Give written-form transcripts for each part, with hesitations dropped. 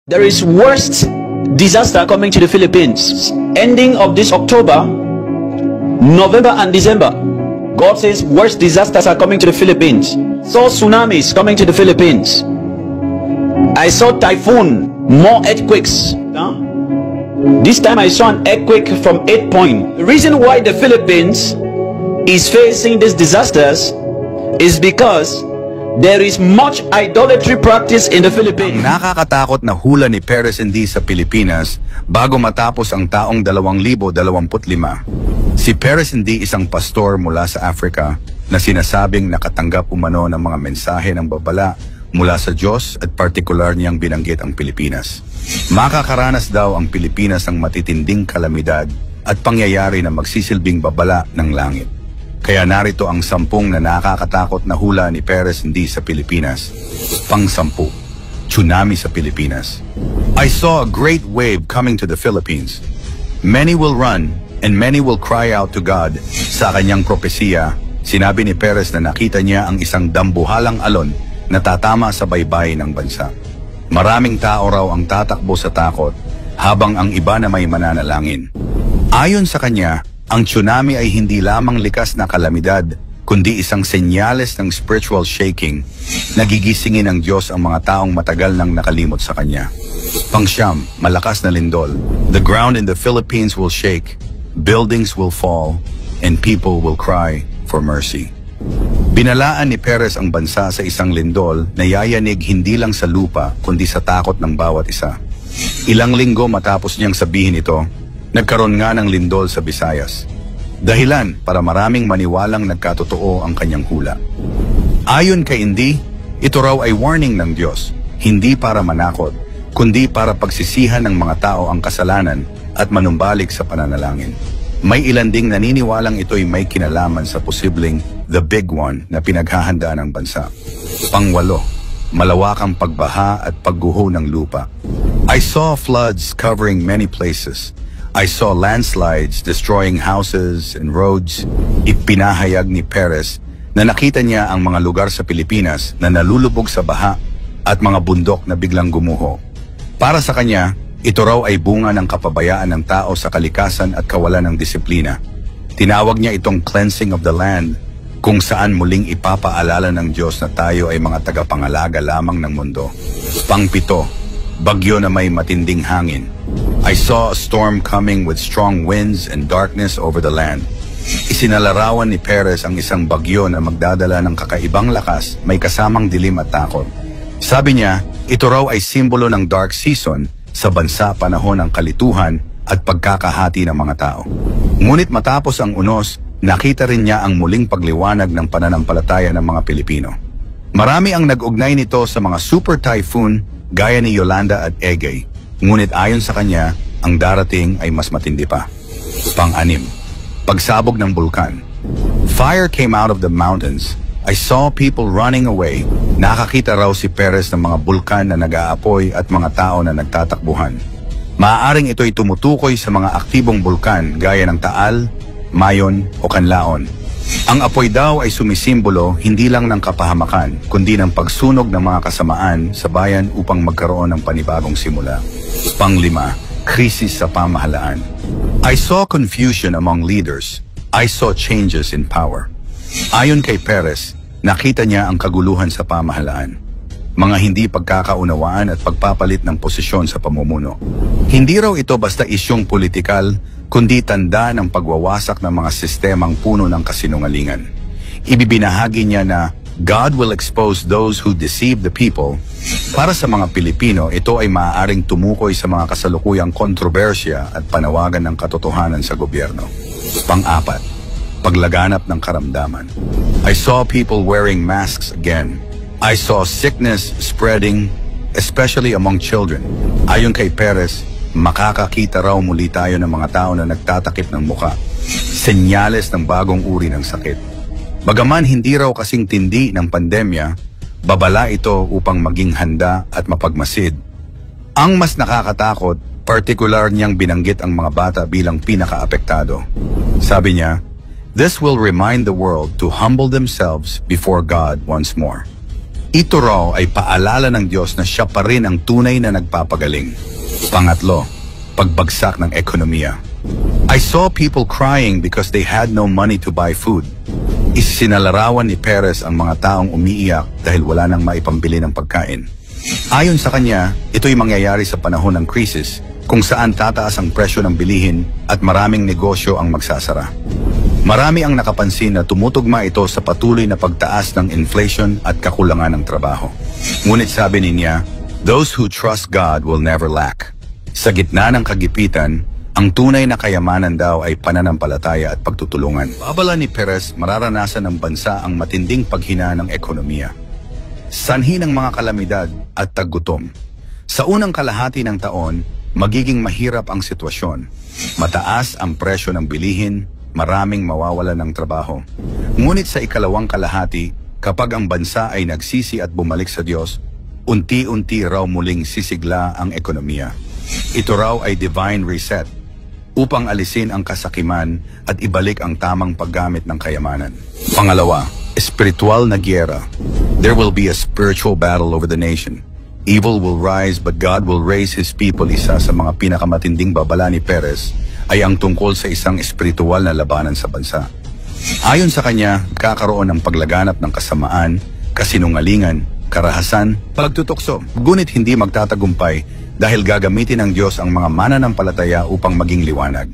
There is worst disaster coming to the Philippines. Ending of this October, November and December. God says worst disasters are coming to the Philippines. Saw tsunamis coming to the Philippines. I saw typhoon, more earthquakes. This time I saw an earthquake from 8 point. The reason why the Philippines is facing these disasters is because there is much idolatry practice in the Philippines. Ang nakakatakot na hula ni Perez Hindi sa Pilipinas bago matapos ang taong 2025. Si Perez Hindi isang pastor mula sa Africa na sinasabing nakatanggap umano ng mga mensahe ng babala mula sa Diyos at partikular niyang binanggit ang Pilipinas. Makakaranas daw ang Pilipinas ng matitinding kalamidad at pangyayari na magsisilbing babala ng langit. Kaya narito ang 10 na nakakatakot na hula ni Perez Hindi sa Pilipinas. Pang-10, tsunami sa Pilipinas. I saw a great wave coming to the Philippines. Many will run and many will cry out to God. Sa kanyang propesiya, sinabi ni Perez na nakita niya ang isang dambuhalang alon na tatama sa baybay ng bansa. Maraming tao raw ang tatakbo sa takot habang ang iba na may mananalangin. Ayon sa kanya, ang tsunami ay hindi lamang likas na kalamidad, kundi isang senyales ng spiritual shaking na gigisingin ng Diyos ang mga taong matagal nang nakalimot sa Kanya. Pang-9, malakas na lindol. The ground in the Philippines will shake, buildings will fall, and people will cry for mercy. Binalaan ni Perez ang bansa sa isang lindol na yayanig hindi lang sa lupa kundi sa takot ng bawat isa. Ilang linggo matapos niyang sabihin ito, nagkaroon nga ng lindol sa Visayas. Dahilan para maraming maniwalang nagkatotoo ang kanyang hula. Ayon kay Hindi, ito raw ay warning ng Diyos, hindi para manakot, kundi para pagsisihan ng mga tao ang kasalanan at manumbalik sa pananalangin. May ilan ding naniniwalang ito'y may kinalaman sa posibleng the big one na pinaghahandaan ng bansa. Pang-8, malawakang pagbaha at pagguho ng lupa. I saw floods covering many places. I saw landslides destroying houses and roads. Ipinahayag ni Perez na nakita niya ang mga lugar sa Pilipinas na nalulubog sa baha at mga bundok na biglang gumuho. Para sa kanya, ito raw ay bunga ng kapabayaan ng tao sa kalikasan at kawalan ng disiplina. Tinawag niya itong cleansing of the land, kung saan muling ipapaalala ng Diyos na tayo ay mga tagapangalaga lamang ng mundo. Pang-7, bagyo na may matinding hangin. I saw a storm coming with strong winds and darkness over the land. Isinalarawan ni Perez ang isang bagyo na magdadala ng kakaibang lakas, may kasamang dilim at takot. Sabi niya, ito raw ay simbolo ng dark season sa bansa panahon ng kalituhan at pagkakahati ng mga tao. Ngunit matapos ang unos, nakita rin niya ang muling pagliwanag ng pananampalataya ng mga Pilipino. Marami ang nag-ugnay nito sa mga super typhoon gaya ni Yolanda at Egay. Ngunit ayon sa kanya, ang darating ay mas matindi pa. Pang-6, pagsabog ng bulkan. Fire came out of the mountains. I saw people running away. Nakakita raw si Perez ng mga bulkan na nag-aapoy at mga tao na nagtatakbuhan. Maaaring ito'y tumutukoy sa mga aktibong bulkan gaya ng Taal, Mayon o Canlaon. Ang apoy daw ay sumisimbolo hindi lang ng kapahamakan, kundi ng pagsunog ng mga kasamaan sa bayan upang magkaroon ng panibagong simula. Pang-5, krisis sa pamahalaan. I saw confusion among leaders. I saw changes in power. Ayon kay Perez, nakita niya ang kaguluhan sa pamahalaan. Mga hindi pagkakaunawaan at pagpapalit ng posisyon sa pamumuno. Hindi raw ito basta isyong politikal, kundi tanda ng pagwawasak ng mga sistemang puno ng kasinungalingan. Ibibinahagi niya na God will expose those who deceive the people. Para sa mga Pilipino, ito ay maaaring tumukoy sa mga kasalukuyang kontrobersya at panawagan ng katotohanan sa gobyerno. Pang-4, paglaganap ng karamdaman. I saw people wearing masks again. I saw sickness spreading, especially among children. Ayon kay Perez, makakakita raw muli tayo ng mga tao na nagtatakip ng muka. Senyales ng bagong uri ng sakit. Bagaman hindi raw kasing tindi ng pandemya, babala ito upang maging handa at mapagmasid. Ang mas nakakatakot, partikular niyang binanggit ang mga bata bilang pinakaapektado. Sabi niya, "This will remind the world to humble themselves before God once more." Ito raw ay paalala ng Diyos na siya pa rin ang tunay na nagpapagaling. Pangatlo, pagbagsak ng ekonomiya. I saw people crying because they had no money to buy food. Isinalarawan ni Perez ang mga taong umiiyak dahil wala nang maipambili ng pagkain. Ayon sa kanya, ito'y mangyayari sa panahon ng krisis kung saan tataas ang presyo ng bilihin at maraming negosyo ang magsasara. Marami ang nakapansin na tumutugma ito sa patuloy na pagtaas ng inflation at kakulangan ng trabaho. Ngunit sabi niya, those who trust God will never lack. Sa gitna ng kagipitan, ang tunay na kayamanan daw ay pananampalataya at pagtutulungan. Babala ni Perez, mararanasan ng bansa ang matinding paghina ng ekonomiya. Sanhi ng mga kalamidad at taggutom. Sa unang kalahati ng taon, magiging mahirap ang sitwasyon. Mataas ang presyo ng bilihin, maraming mawawalan ng trabaho. Ngunit sa ikalawang kalahati, kapag ang bansa ay nagsisi at bumalik sa Diyos, unti-unti raw muling sisigla ang ekonomiya. Ito raw ay divine reset upang alisin ang kasakiman at ibalik ang tamang paggamit ng kayamanan. Pangalawa, espiritual na giyera. There will be a spiritual battle over the nation. Evil will rise but God will raise His people. Isa sa mga pinakamatinding babala ni Perez ay ang tungkol sa isang espiritual na labanan sa bansa. Ayon sa kanya, kakaroon ng paglaganap ng kasamaan, kasinungalingan, karahasan, pagtutukso. Ngunit hindi magtatagumpay dahil gagamitin ng Diyos ang mga mananampalataya upang maging liwanag.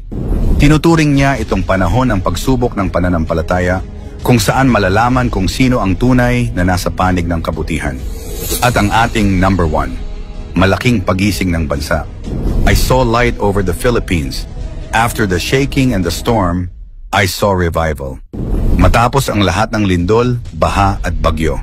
Tinuturing niya itong panahon ng pagsubok ng pananampalataya kung saan malalaman kung sino ang tunay na nasa panig ng kabutihan. At ang ating number 1, malaking pagising ng bansa. I saw light over the Philippines. After the shaking and the storm, I saw revival. Matapos ang lahat ng lindol, baha at bagyo,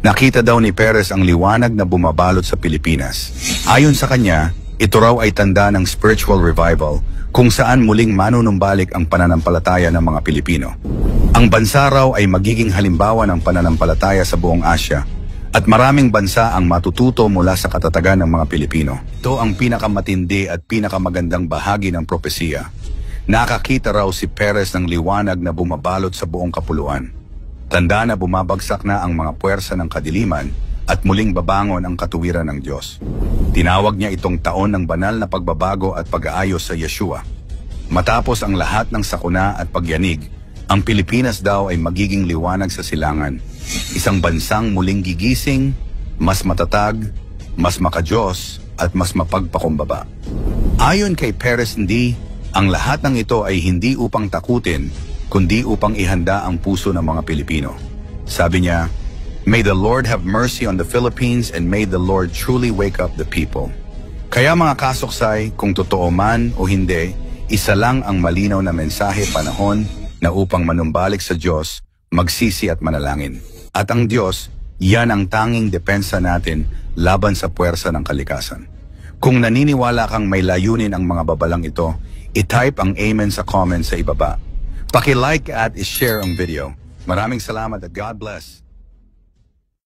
nakita daw ni Perez ang liwanag na bumabalot sa Pilipinas. Ayon sa kanya, ito raw ay tanda ng spiritual revival kung saan muling manunumbalik ang pananampalataya ng mga Pilipino. Ang bansa raw ay magiging halimbawa ng pananampalataya sa buong Asya at maraming bansa ang matututo mula sa katatagan ng mga Pilipino. Ito ang pinakamatindi at pinakamagandang bahagi ng propesiya. Nakakita raw si Perez ng liwanag na bumabalot sa buong kapuluan. Tanda na bumabagsak na ang mga puwersa ng kadiliman at muling babangon ang katuwiran ng Diyos. Tinawag niya itong taon ng banal na pagbabago at pag-aayos sa Yeshua. Matapos ang lahat ng sakuna at pagyanig, ang Pilipinas daw ay magiging liwanag sa silangan. Isang bansang muling gigising, mas matatag, mas makadiyos, at mas mapagpakumbaba. Ayon kay Perez D., ang lahat ng ito ay hindi upang takutin, kundi upang ihanda ang puso ng mga Pilipino. Sabi niya, "May the Lord have mercy on the Philippines and may the Lord truly wake up the people." Kaya mga kasuksay, kung totoo man o hindi, isa lang ang malinaw na mensahe panahon na upang manumbalik sa Diyos, magsisi at manalangin. At ang Diyos, yan ang tanging depensa natin laban sa puwersa ng kalikasan. Kung naniniwala kang may layunin ang mga babalang ito, i-type ang amen sa comment sa ibaba. Paki-like at i-share ang video. Maraming salamat at God bless.